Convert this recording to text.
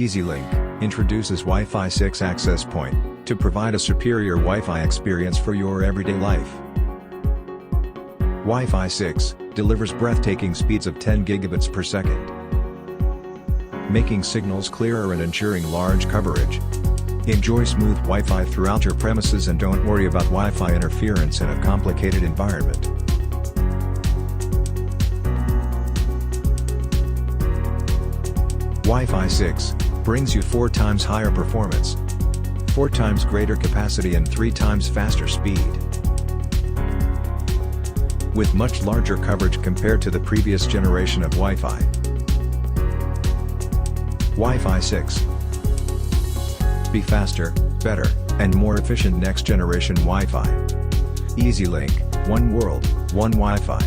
EZELINK introduces Wi-Fi 6 Access Point to provide a superior Wi-Fi experience for your everyday life. Wi-Fi 6 delivers breathtaking speeds of 10 gigabits per second, making signals clearer and ensuring large coverage. Enjoy smooth Wi-Fi throughout your premises and don't worry about Wi-Fi interference in a complicated environment. Wi-Fi 6 brings you 4 times higher performance, 4 times greater capacity and 3 times faster speed. With much larger coverage compared to the previous generation of Wi-Fi. Wi-Fi 6. Be faster, better, and more efficient next generation Wi-Fi. EZELINK, one world, one Wi-Fi.